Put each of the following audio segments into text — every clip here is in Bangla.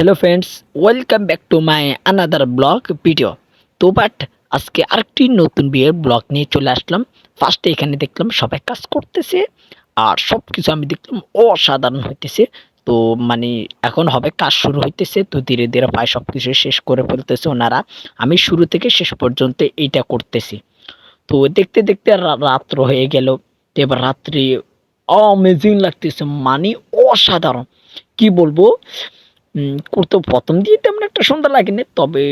Hello friends, welcome back to my another blog video. তো বাট আজকে আরেকটি নতুন বিয়ের ব্লগ নিয়ে চলে আসলাম। ফার্স্টে এখানে দেখলাম সবাই কাজ করতেছে আর সব কিছু আমি দেখলাম অসাধারণ হইতেছে। তো মানে এখন হবে কাজ শুরু হইতেছে, তো ধীরে ধীরে প্রায় সব কিছু শেষ করে ফেলতেছে ওনারা। আমি শুরু থেকে শেষ পর্যন্ত এইটা করতেছি। তো দেখতে দেখতে রাত্র হয়ে গেল। তো এবার রাত্রি অ্যামেজিং লাগতেছে, মানে অসাধারণ। কি বলবো, করতে ১ম দিয়ে তেমন একটা সুন্দর লাগেনি। তবে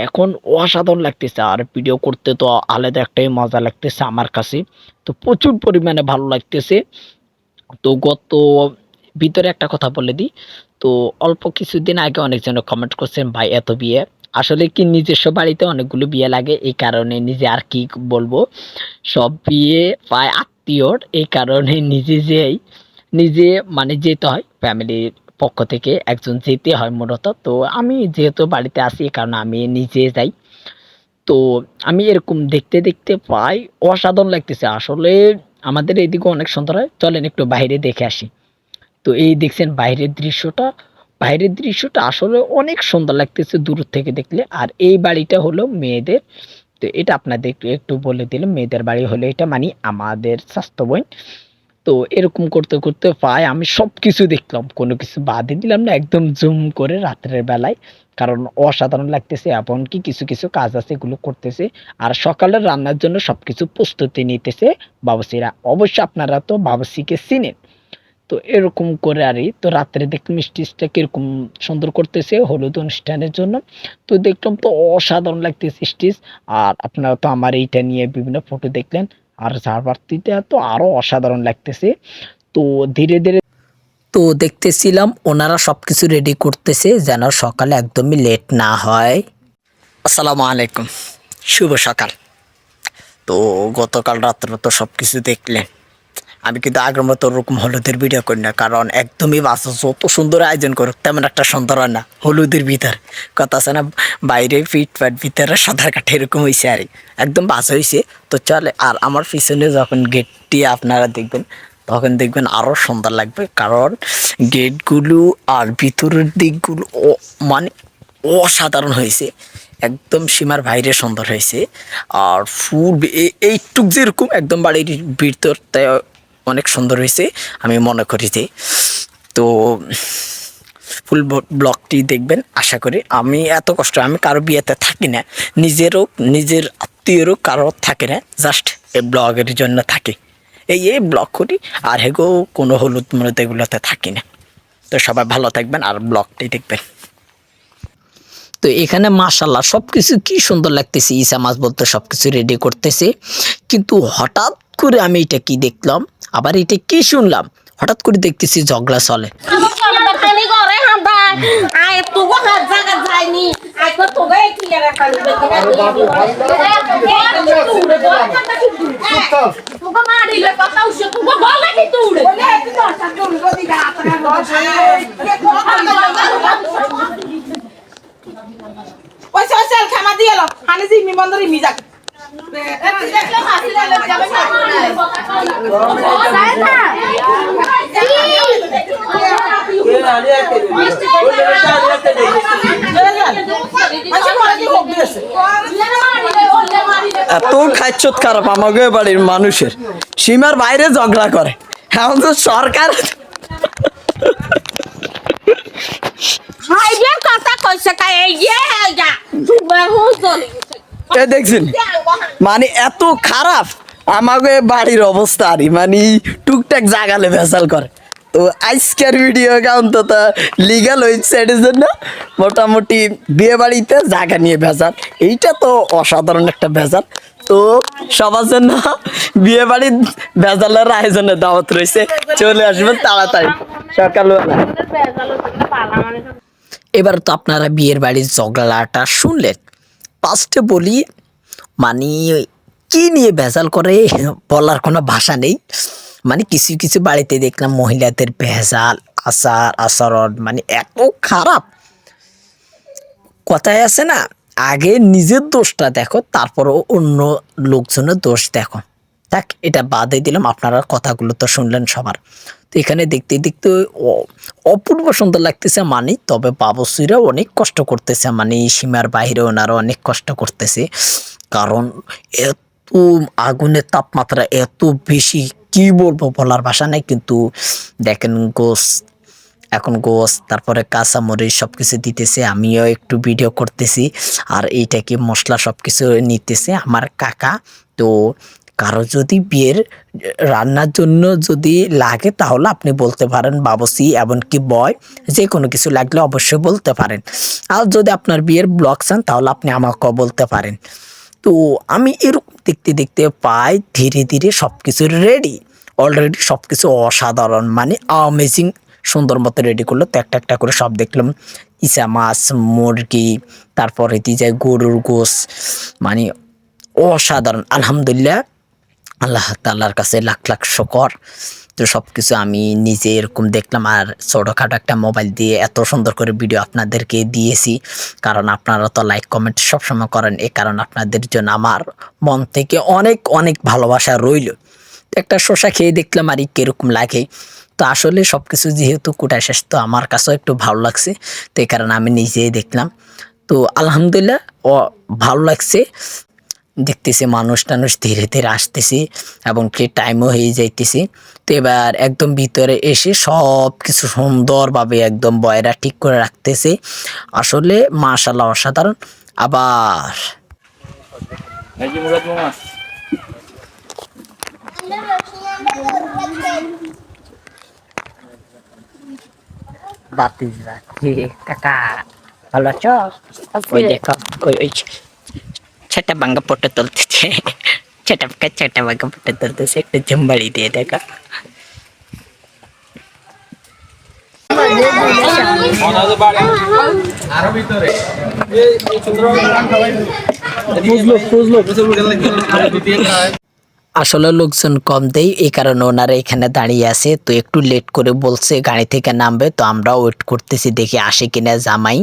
এখন অসাধারণ লাগতেছে। আর ভিডিও করতে তো আলাদা একটাই মজা লাগতেছে আমার কাছে। তো প্রচুর পরিমাণে ভালো লাগতেছে। তো ভিতরে একটা কথা বলে দিই। তো অল্প কিছুদিন আগে অনেকজন কমেন্ট করছেন, ভাই এত বিয়ে। আসলে কি নিজস্ব বাড়িতে অনেকগুলো বিয়ে লাগে। এই কারণে নিজে আর কি বলবো, সব বিয়ে প্রায় আত্মীয়র। এই কারণে নিজে মানে যেতে হয়, ফ্যামিলির পক্ষ থেকে একজন যেতে হয় মূলত। তো আমি যেহেতু বাড়িতে আছি, এই কারণে আমি নিজে যাই। তো আমি এরকম দেখতে দেখতে প্রায় অসাধারণ লাগতেছে। আসলে আমাদের এইদিকে অনেক সুন্দর হয়, চলেন একটু বাইরে দেখে আসি। তো এই দেখছেন বাইরের দৃশ্যটা আসলে অনেক সুন্দর লাগতেছে দূর থেকে দেখলে। আর এই বাড়িটা হলো মেয়েদের। তো এটা আপনাদের একটু একটু বলে দিলাম, মেয়েদের বাড়ি হলো এটা, মানে আমাদের স্বাস্থ্য বোন। তো এরকম করতে করতে প্রায় আমি সবকিছু দেখলাম, কোনো কিছু বাদই দিলাম না, একদম জুম করে রাত্রের বেলায়। কারণ অসাধারণ লাগতেছে, এমনকি কিছু কিছু কাজ আছে এগুলো করতেছে। আর সকালের রান্নার জন্য সবকিছু প্রস্তুতি নিতেছে বাবুসিরা। অবশ্য আপনারা তো বাবুসিকে চিনেন। তো এরকম করে আরই তো রাত্রে দেখলাম স্টেজটা কিরকম সুন্দর করতেছে হলুদ অনুষ্ঠানের জন্য। তো দেখলাম তো অসাধারণ লাগতেছে স্টেজ। আর আপনারা তো আমার এইটা নিয়ে বিভিন্ন ফটো দেখলেন। আর ঝাড়বাতিটা তো আরো অসাধারণ লাগতেছে। তো ধীরে ধীরে তো দেখতেছিলাম ওনারা সবকিছু রেডি করতেছে যেন সকালে একদমই লেট না হয়। আসসালামু আলাইকুম, শুভ সকাল। তো গতকাল রাত্রে তো সবকিছু দেখলেন। আমি কিন্তু আগের মতো ওরকম হলুদের ভিডিও করি না, কারণ একদমই বাসা যত সুন্দর আয়োজন করুক তেমন একটা সুন্দর হয় না হলুদের ভিতর। কথা আছে না, বাইরে ফিটফাট ভিতরে সাঁতার কাটে, এরকম হয়েছে আর একদম বাস হয়েছে। তো চলে, আর আমার পিছনে যখন গেটটি আপনারা দেখবেন তখন দেখবেন আরও সুন্দর লাগবে, কারণ গেটগুলো আর ভিতরের দিকগুলো মানে অসাধারণ হয়েছে, একদম সীমার বাইরে সুন্দর হয়েছে। আর ফুল এইটুক যেরকম একদম বাড়ির ভিতরটা অনেক সুন্দর হয়েছে আমি মনে করি যে। তো ফুল ব্লগটি দেখবেন আশা করি। আমি এত কষ্ট, আমি কারো বিয়েতে থাকি না, নিজের আত্মীয়েরও কারো থাকে না, জাস্ট এই ব্লগের জন্য থাকি, এই ব্লগ করি। আর হেগো কোনো হলুদ মলুদ এগুলোতে থাকি না। তো সবাই ভালো থাকবেন আর ব্লগটি দেখবেন। তো এখানে মাশাল্লাহ সবকিছু কি সুন্দর লাগতেছে, ইসা মাছ বলতে সবকিছু রেডি করতেছে। কিন্তু হঠাৎ করে আমি এটা কি দেখলাম, আবার এটা কি শুনলাম, হঠাৎ করে দেখতেছি ঝগড়া চলে। এত খাইছত খারাপ আমাকে বাড়ির মানুষের, সীমার বাইরে ঝগড়া করে। এখন তো সরকার দেখছেন, মানে এত খারাপ আমাকে বাড়ির অবস্থা। আরই মানে টুকটাক জাগালে ভেজাল করে। তো আজকের ভিডিও অন্তত লিগাল ওয়েবসাইটের জন্য মোটামুটি বিয়ে বাড়িতে জায়গা নিয়ে ভেজাল, এইটা তো অসাধারণ একটা ভেজাল। তো সবার জন্য বিয়ে বাড়ির ভেজালের আয়োজনের দাওয়াত রয়েছে, চলে আসবেন তাড়াতাড়ি সকালবেলা। এবার তো আপনারা বিয়ের বাড়ির ঝগড়াটা শুনলেন। ফার্স্টে বলি, মানে কি নিয়ে ভেজাল করে বলার কোনো ভাষা নেই। মানে কিছু কিছু বাড়িতে দেখলাম মহিলাদের ভেজাল আচরণ মানে এত খারাপ। কথায় আছে না, আগে নিজের দোষটা দেখো তারপরও অন্য লোকজনের দোষ দেখো, থাক এটা বাদে দিলাম, আপনারা কথাগুলো তো শুনলেন সবার। তো এখানে দেখতে দেখতে অপূর্ব সুন্দর লাগতেছে মানে, তবে বাবুসিরা অনেক কষ্ট করতেছে মানে সীমার বাইরে ওনারা অনেক কষ্ট করতেছে, কারণ এত আগুনের তাপমাত্রা এত বেশি, কি বলবো বলার ভাষা নাই। কিন্তু দেখেন এখন গোস তারপরে কাঁচামরিচ সব কিছু দিতেছে, আমিও একটু ভিডিও করতেছি আর এইটাকে মশলা সব কিছু নিতেছে আমার কাকা। তো কারো যদি বিয়ের রান্নার জন্য যদি লাগে তাহলে আপনি বলতে পারেন, বাবুসি এমনকি বয় যে কোনো কিছু লাগলে অবশ্যই বলতে পারেন। আর যদি আপনার বিয়ের ব্লগ চান তাহলে আপনি আমাকেও বলতে পারেন। তো আমি এরকম দেখতে দেখতে পাই ধীরে ধীরে সব কিছু রেডি, অলরেডি সব কিছু অসাধারণ মানে অ্যামেজিং সুন্দর মতো রেডি করলো। তো একটা একটা করে সব দেখলাম, ইসা মাছ, মুরগি, তারপরে দিয়ে যায় গরুর গোশ, মানে অসাধারণ। আলহামদুলিল্লাহ, আল্লাহ তাআলার কাছে লাখ লাখ শুকর। তো সব কিছু আমি নিজে এরকম দেখলাম আর ছোটোখাটো একটা মোবাইল দিয়ে এত সুন্দর করে ভিডিও আপনাদেরকে দিয়েছি, কারণ আপনারা তো লাইক কমেন্ট সবসময় করেন, এই কারণ আপনাদের জন্য আমার মন থেকে অনেক অনেক ভালোবাসা রইল। তো একটা শসা খেয়ে দেখলাম আর কীরকম লাগে। তো আসলে সব কিছু যেহেতু কুটা শেষ, তো আমার কাছেও একটু ভালো লাগছে, তো এই কারণে আমি নিজেই দেখলাম। তো আলহামদুলিল্লাহ ভালো লাগছে, দেখতেছি মানুষ টানুষ ধীরে ধীরে আসতেছি এবং কি টাইমও হয়ে যাইতেছি। তো এবার একদম ভিতরে এসে সব কিছু সুন্দরভাবে একদম বয়রা ঠিক করে রাখতেছে, আসলে মাশাআল্লাহ অসাধারণ। আবার কাকা ভালো আছো? ওই দেখো ওই ছোটা বাঙ্গা ফটো তুলতেছে, ছোটা বাঙ্গা ফটো তুলতেছে, একটু জুমবাড়ি দিয়ে দেখা। আসলে লোকজন কম দেই, এই কারণে ওনারা এখানে দাঁড়িয়ে আছে। তো একটু লেট করে বলছে গাড়ি থেকে নামবে, তো আমরা ওয়েট করতেছি দেখি আসে কিনা জামাই।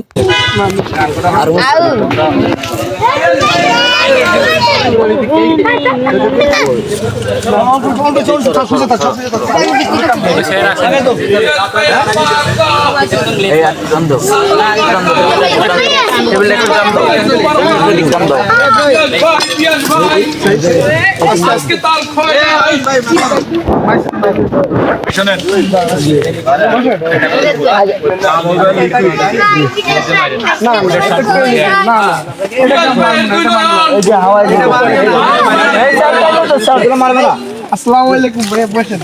আসসালামু আলাইকুম ভাই, বসেন।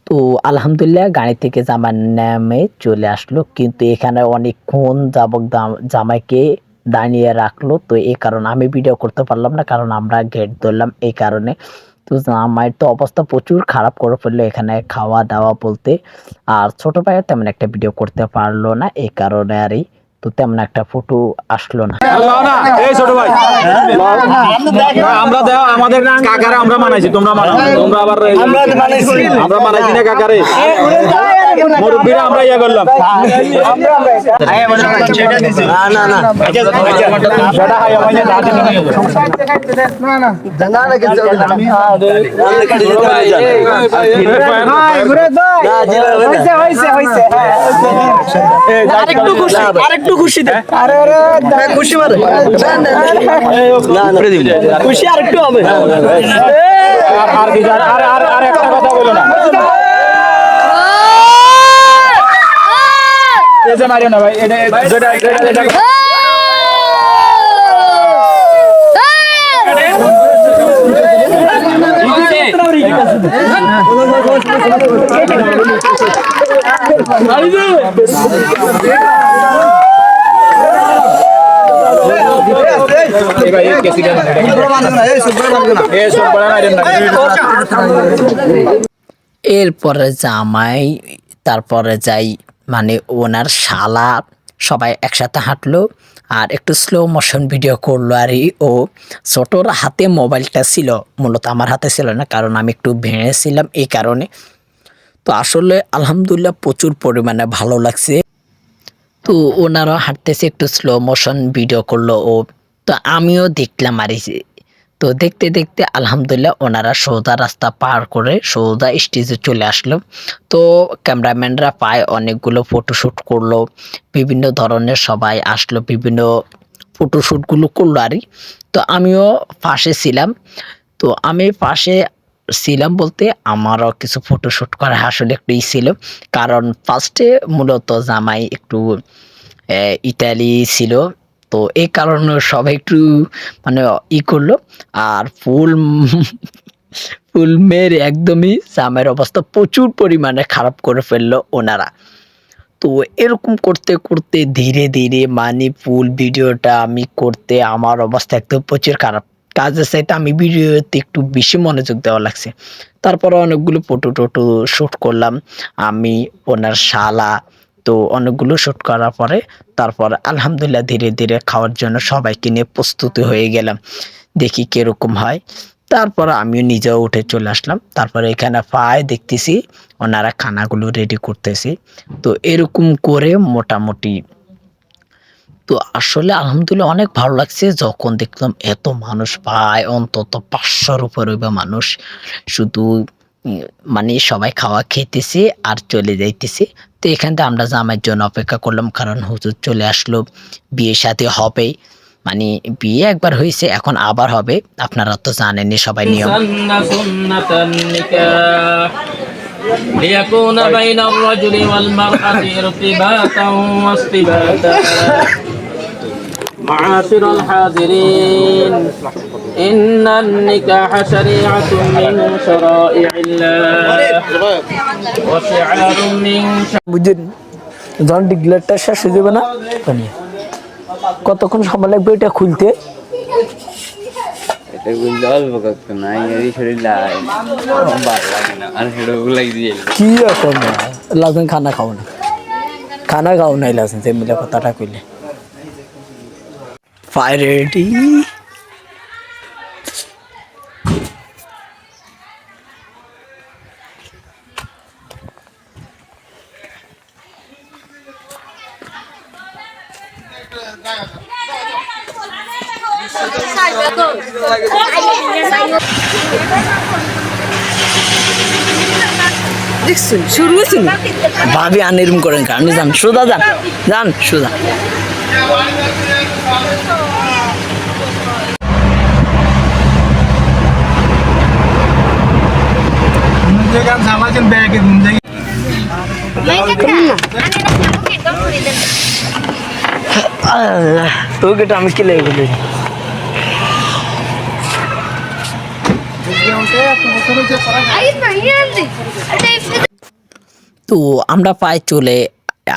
তো আলহামদুলিল্লাহ গাড়ি থেকে জামাই নামে চলে আসলো, কিন্তু এখানে অনেকক্ষণ যাবক জামাইকে দাঁড়িয়ে রাখলো। তো এই কারণে আমি ভিডিও করতে পারলাম না, কারণ আমরা গেট ধরলাম এই কারণে। তো জামাইয়ের তো অবস্থা প্রচুর খারাপ করে ফেললো এখানে খাওয়া দাওয়া বলতে। আর ছোট ভাইও তেমন একটা ভিডিও করতে পারলো না এই কারণে আরই, তো তেমন একটা ফটো আসলো না। এই ছোট ভাই, আমরা দেও আমাদের কাকারে আমরা মানাইছি, তোমরা মানাও, তোমরা আবার আমরা মানাইছি না কাকারে, মুরব্বিরা আমরা ইয়া করলাম। আরেকটু খুশি খুশি মানে খুশি আরেকটু হবে। আর একটা কথা বলো না, এই যে মারিও না ভাই, এটা এরপরে জামাই, তারপরে যাই মানে ওনার শালা, সবাই একসাথে হাঁটলো আর একটু স্লো মোশন ভিডিও করলো। আর ও ছোটোর হাতে মোবাইলটা ছিল, মূলত আমার হাতে ছিল না, কারণ আমি একটু ভেঙেছিলাম এই কারণে। তো আসলে আলহামদুলিল্লাহ প্রচুর পরিমাণে ভালো লাগছে। তো ওনারা হাঁটতেছে, একটু স্লো মোশন ভিডিও করলো ও, তো আমিও দেখলাম আর এই তো দেখতে দেখতে আলহামদুলিল্লাহ ওনারা সোজা রাস্তা পার করে সোজা স্টেজে চলে আসলো। তো ক্যামেরাম্যানরা পায় অনেকগুলো ফটোশ্যুট করলো, বিভিন্ন ধরনের সবাই আসলো, বিভিন্ন ফটোশ্যুটগুলো করলো আর তো আমিও পাশে ছিলাম। তো আমি পাশে ছিলাম বলতে আমারও কিছু ফটোশ্যুট করা আসলে একটু ছিল, কারণ ফার্স্টে মূলত জামাই একটু ইতালি ছিল, তো এই কারণে সবাই একটু মানে করলো। আর ফুল ফুল মেরে একদমই জামাইয়ের অবস্থা প্রচুর পরিমাণে খারাপ করে ফেললো ওনারা। তো এরকম করতে করতে ধীরে ধীরে মানে ফুল ভিডিওটা আমি করতে আমার অবস্থা একদম প্রচুর খারাপ। কাজের চাইতে আমি ভিডিওতে একটু বেশি মনোযোগ দেওয়া লাগছে। তারপরে অনেকগুলো ফটো টটো শ্যুট করলাম আমি, ওনার শালা। তো অনেকগুলো শ্যুট করার পরে তারপর আলহামদুলিল্লাহ ধীরে ধীরে খাওয়ার জন্য সবাইকে নিয়ে প্রস্তুতি হয়ে গেলাম, দেখি কিরকম হয়। তারপর আমিও নিজেও উঠে চলে আসলাম। তারপরে এখানে পায় দেখতেছি ওনারা খানাগুলো রেডি করতেছে। তো এরকম করে মোটামুটি তো আসলে আলহামদুলিল্লাহ অনেক ভালো লাগছে যখন দেখলাম এত মানুষ, প্রায় অন্তত 500-র উপরে হইবে মানুষ। শুধু মানে সবাই খাওয়া খেতেছে আর চলে যাইতেছে। তো এখান থেকে আমরা জামাইয়ের জন্য অপেক্ষা করলাম, কারণ হুজুর চলে আসলো, বিয়ে শাদী হবেই। মানে বিয়ে একবার হয়েছে, এখন আবার হবে, আপনারা তো জানেনই সবাই নিয়ম। ليكون بين الرجل والمرأة ارتباطا واستباتا معاشر الحاضرين إن النكاح شريعة من شرائع الله وشعار من বুঝলেন, যখন ডিগ্লারটা শেষ হয়ে যাবে না, কতক্ষণ সময় লাগবে এটা খুলতে? এটা গুলো অল্প কত নাই এই শরীর লাই ভালো লাগে না আর হেডো লাগি দিয়ে কি রকম লাজেন খানা খাও না, খানা খাও নাই লাজেন যে মিলে কথাটা কইলে। Fire ready. দেখছেন শুরু হয়েছে না ভাবি আনিরম করেন, কারণ যান সোজা যান, যান সোজা। তোকে আমি কি লেগে গেলি? তো আমরা প্রায় চলে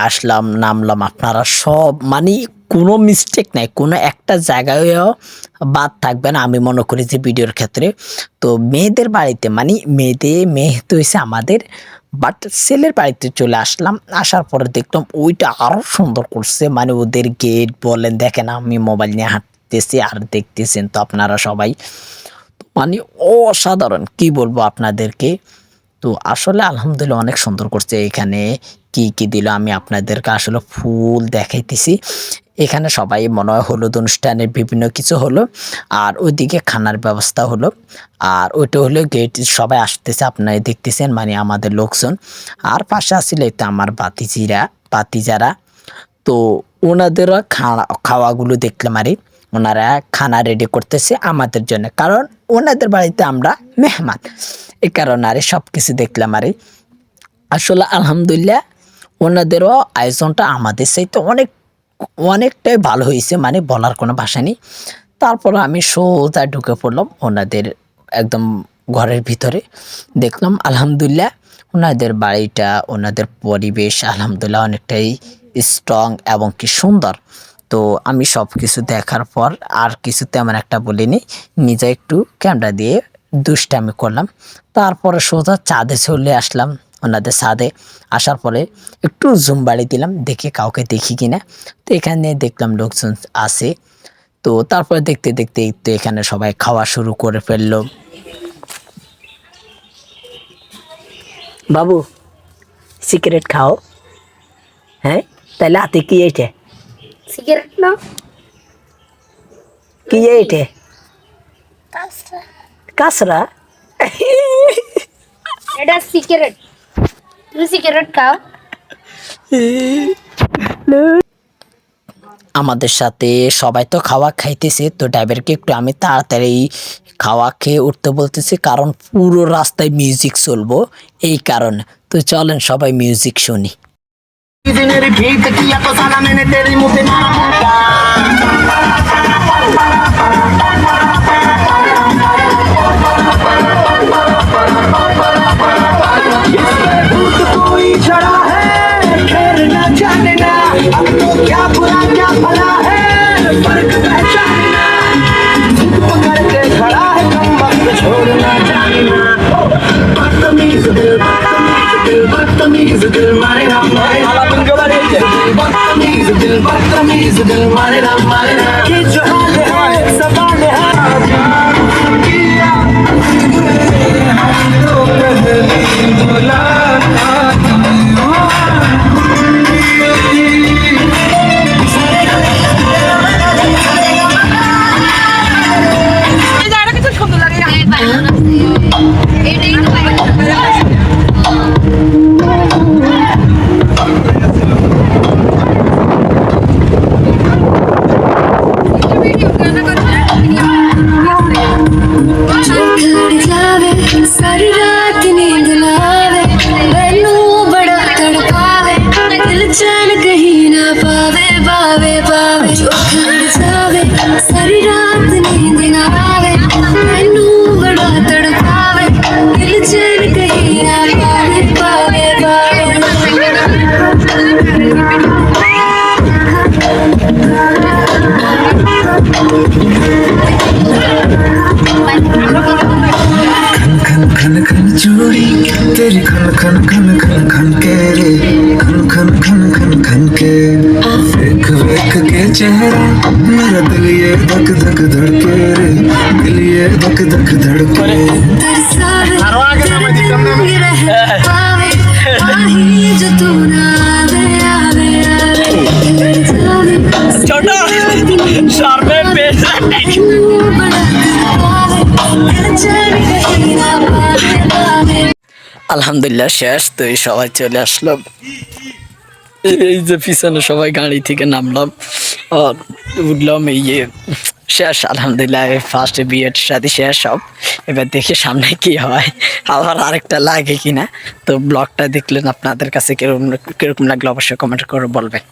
আসলাম, নামলাম। আপনারা সব মানে কোনো মিস্টেক নাই, কোনো একটা জায়গায়ও বাদ থাকবে না আমি মনে করি যে ভিডিওর ক্ষেত্রে। তো মেয়েদের বাড়িতে মানে মেয়ে তো হয়েছে আমাদের, বাট ছেলের বাড়িতে চলে আসলাম। আসার পরে দেখলাম ওইটা আরও সুন্দর করছে, মানে ওদের গেট বলেন, দেখেন আমি মোবাইল নিয়ে হাঁটতেছি আর দেখতেছেন তো আপনারা সবাই, মানে অসাধারণ কি বলবো আপনাদেরকে। তো আসলে আলহামদুলিল্লাহ অনেক সুন্দর করছে। এখানে কি কি দিল আমি আপনাদেরকে আসলে ফুল দেখাইতেছি। এখানে সবাই মনে হয় হলুদ অনুষ্ঠানের বিভিন্ন কিছু হলো, আর ওইদিকে খানার ব্যবস্থা হলো, আর ওইটা হলো গেট, সবাই আসতেছে আপনারা দেখতেছেন, মানে আমাদের লোকজন। আর পাশে আসলে তো আমার বাতিজারা। তো ওনাদেরও খাওয়াগুলো দেখলাম আরে ওনারা খানা রেডি করতেছে আমাদের জন্য, কারণ ওনাদের বাড়িতে আমরা মেহমান, এই কারণে আরে সব কিছু দেখলাম আরে। আসলে আলহামদুলিল্লাহ ওনাদেরও আয়োজনটা আমাদের চাইতে অনেকটাই ভালো হয়েছে, মানে বলার কোনো ভাষা নেই। তারপর আমি সোজা ঢুকে পড়লাম ওনাদের একদম ঘরের ভিতরে। দেখলাম আলহামদুলিল্লাহ ওনাদের বাড়িটা, ওনাদের পরিবেশ আলহামদুলিল্লাহ অনেকটাই স্ট্রং এবং কি সুন্দর। তো আমি সব কিছু দেখার পর আর কিছু তেমন একটা বলিনি, নিজে একটু ক্যামেরা দিয়ে দুষ্টামি করলাম। তারপরে সোজা ছাদে চলে আসলাম, ওনাদের ছাদে আসার পরে একটু জুম বাড়ি দিলাম, দেখি কাউকে দেখি কিনা। তো এখানে দেখলাম লোকজন আছে। তো তারপরে দেখতে দেখতে তো এখানে সবাই খাওয়া শুরু করে ফেললো। বাবু সিগারেট খাও? হ্যাঁ তাহলে হাতে কি এইটে? সিগারেট না, কি এইটে? কাঁচরা। এটা সিগারেট। তুমি সিগারেট খাও? আমাদের সাথে সবাই তো খাওয়া খাইতেছে, তো ড্রাইভারকে একটু আমি তাড়াতাড়ি খাওয়া খেয়ে উঠতে বলতেছি, কারণ পুরো রাস্তায় মিউজিক চলবো এই কারণে। তো চলেন সবাই মিউজিক শুনি। सारी रात नींद ना आवे, मैनू बड़ा तड़पावे, दिल चैन कहीं ना पावे पावे पावे। जो खड़ जावे सारी रात नींद ना आवे, मैनू बड़ा तड़पावे, दिल चैन कहीं ना पावे पावे पावे। खन खन चूड़ी तेरी खन खन खन खन खन के रे, खन खन खन खन खन के देख देख के चेहरा मेरा दिल ये धक धक धड़के रे, दिल ये धक धक धड़के। तरसावे तेरे रह पावे, आही जो तू ना आवे आवे आवे। जावे छोटा सर में पैसा नहीं। बड़ा तड़पावे, दिल चैन कहीं ना पावे पावे। আলহামদুলিল্লাহ শেষ। তো এই সবাই চলে আসলাম, এই যে পিছনে সবাই গাড়ি থেকে নামলাম আর উঠলাম, এই যে শেষ আলহামদুলিল্লাহ। ফার্স্ট বিয়ের সাথে শেষ সব। এবার দেখি সামনে কি হয়, আবার আরেকটা লাগে কিনা। তো ব্লগটা দেখলেন, আপনাদের কাছে কিরকম লাগলো অবশ্যই কমেন্ট করে বলবেন।